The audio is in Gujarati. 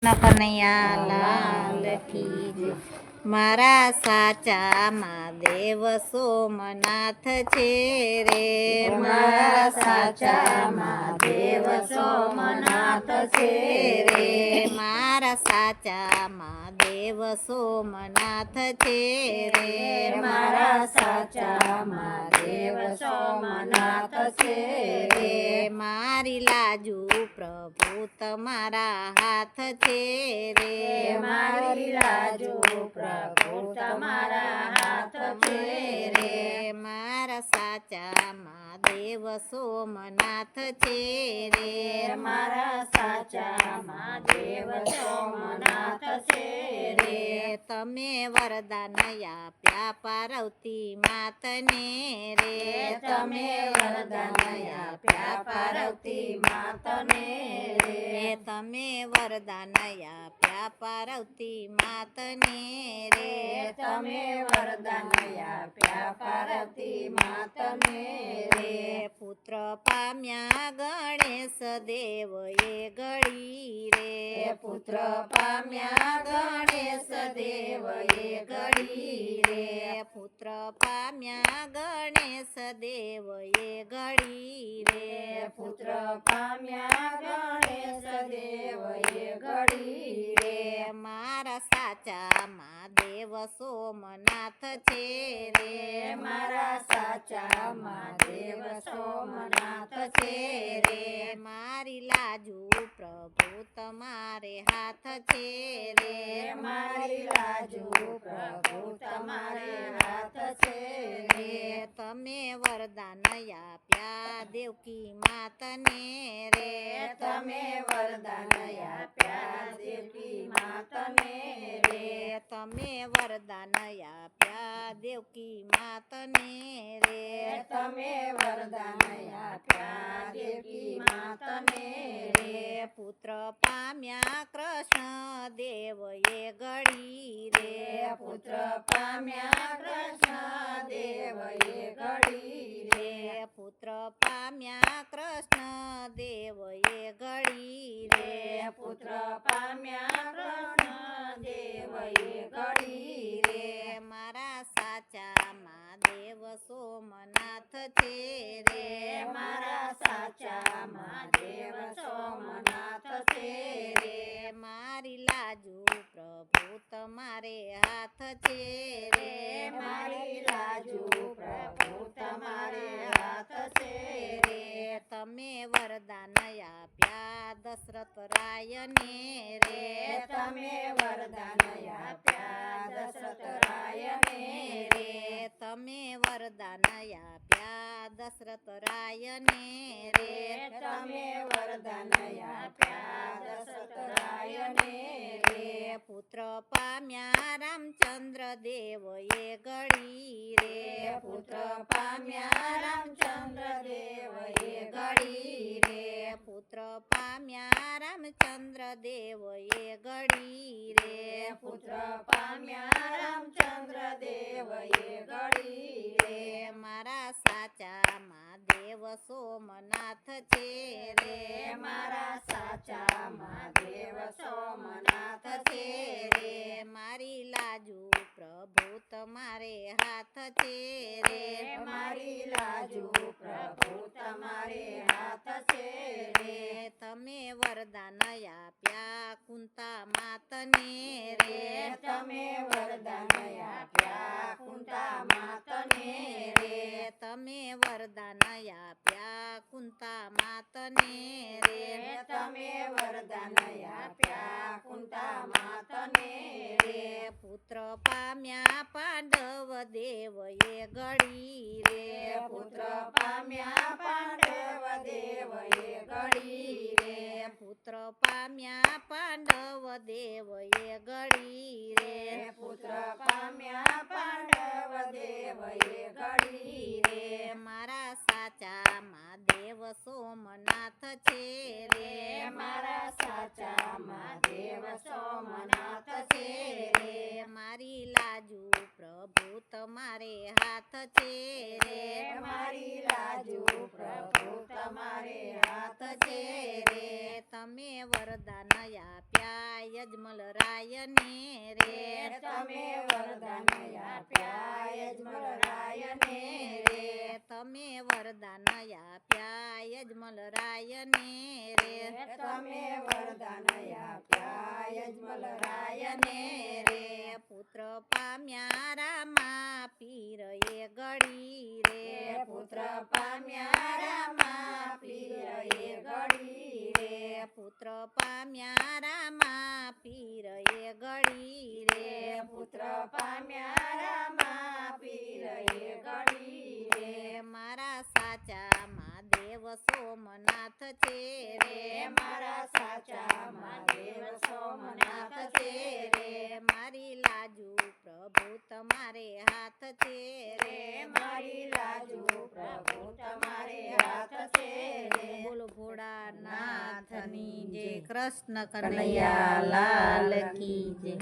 કનૈયા લાલ કી જય. મારા સાચા મહાદેવ સોમનાથ છે રે. મારા સાચા મહાદેવ સોમનાથ છે રે. મારા સાચા મહાદેવ સોમનાથ છે રે. મારા સાચા મહાદેવ સોમનાથ છે રે. મારી લાજુ પ્રભુ તમારા હાથ છે રે. મારી લાજુ પ્રભુ તમારા હાથ છે રે. મારા સાચા મહાદેવ સોમનાથ છે રે. મારા સાચા મહાદેવ સોમનાથ છે રે. તમે વરદાન આપ્યા પાર્વતી માતને રે. તમે વરદાન આપ્યા પાર્વતી માતને રે. તમે વરદાન આપ્યા પાર્વતી માતને રે. તમે વરદાન આપ્યા પાર્વતી માતને રે. પુત્ર પામ્યા ગણેશ દેવ એ ઘડી રે. પુત્ર પામ્યા ગણેશ દેવ એ ઘડી રે. પુત્ર પામ્યા ગણેશ દેવ એ ઘડી રે. પુત્ર પામ્યા ગણેશ દેવ એ ઘડી રે. મારા સાચા મહાદેવ સોમનાથ છે રે. મારા સાચા મહાદેવ સોમનાથ છે રે. મારી લાજુ પ્રભુ તમારે હાથ છે રે. મારી લાજુ પ્રભુ તમારે હાથ છે રે. તમે વરદાન આપ્યા દેવકી માતને રે. તમે વરદાન આપ્યા દેવકી માતને રે. તમે વરદાન આપ્યા દેવકી માતને રે. તમે વરદાન આપ્યા દેવકી માતને રે. પુત્ર પામ્યા કૃષ્ણ દેવ એ ઘડી રે. પુત્ર પામ્યા કૃષ્ણ દેવ એ ઘડી રે. પુત્ર પામ્યા કૃષ્ણ દેવ એ ઘડી રે. પુત્ર પામ્યા કૃષ્ણ દેવ એ ઘડી રે. મારા સાચા મહાદેવ સોમનાથ છે રે. મારા સાચા મહાદેવ સોમનાથ છે રે. મારી લાજુ પ્રભુ તમારે હાથ છે રે. મારી લાજુ પ્રભુ તમારે હાથ છે રે. તમે વરદાન આપ્યા દશરથ રાયને રે. તમે વરદાન આપ્યા દશરથ રાયને રે. તમે વરદાન આપ્યા દશરથ રાયને રે. તમે વરદાન આપ્યા દશરથ રાયને રે. પુત્ર પામ્યા રામચંદ્ર દેવ એ ઘડી રે. પુત્ર પામ્યા રામચંદ્ર દેવ એ ઘડી રે. પુત્ર પામ્યા રામચંદ્ર દેવ એ ઘડી રે. પુત્ર પામ્યા રામચંદ્ર દેવ એ ઘડી રે. મારા સાચા મહાદેવ સોમનાથ છે રે. મારા સાચા મહાદેવ સોમનાથ છે રે. મારી લાજુ પ્રભુ તમારે હાથ છે રે. મારી લાજુ પ્રભુ તમારે હાથ છે રે. તમે વરદાન આપ્યા કુંતા માતને રે. તમે વરદાન આપ્યા કુંતા માતને રે. તમે વરદાન આપ્યા કુંતા માતને રે. તમે વરદાન આપ્યા કુંતા માતને રે. પુત્ર પામ્યા પાંડવ દેવ એ ઘડી રે. પુત્ર પામ્યા પાંડવ દેવ એ ઘડી રે. પુત્ર પામ્યા પાંડવ દેવ એ ઘડી રે. પુત્ર પામ્યા પાંડવ દેવ એ ઘડી રે. મારા સાચા મહાદેવ સોમનાથ છે રે. મારા સાચા મહાદેવ સોમનાથ છે રે. મારી લાજુ પ્રભુ તમારે હાથ છે રે. મારી લાજુ પ્રભુ તમારે હાથ છે રે. તમે વરદાન આપ્યા યજમલ રાયને રે તમે વરદાન આપ્યા યજમલ રાયને રે તમે વરદાન આપ્યા યજમલ રાયને રે તમે વરદાન આપ્યા યજમલ રાયને રે પુત્ર પામ્યા રામા પીર એ ઘડી રે પુત્ર પામ્યા રામા પીર એ ઘડી રે પુત્ર પામ્યા રામા પીર એ ઘડી રે પુત્ર પામ્યા રામા પીર એ ઘડી રે મારા સાચા મહાદેવ સોમનાથ છે રે મારા સાચા મહાદેવ સોમનાથ છે રે મારી લાજુ પ્રભુ તમારે હાથ છે રે મારી લાજુ પ્રભુ તમારે હાથ છે રે બોલો ભોળાનાથની જય કૃષ્ણ કનૈયા લાલ કી જય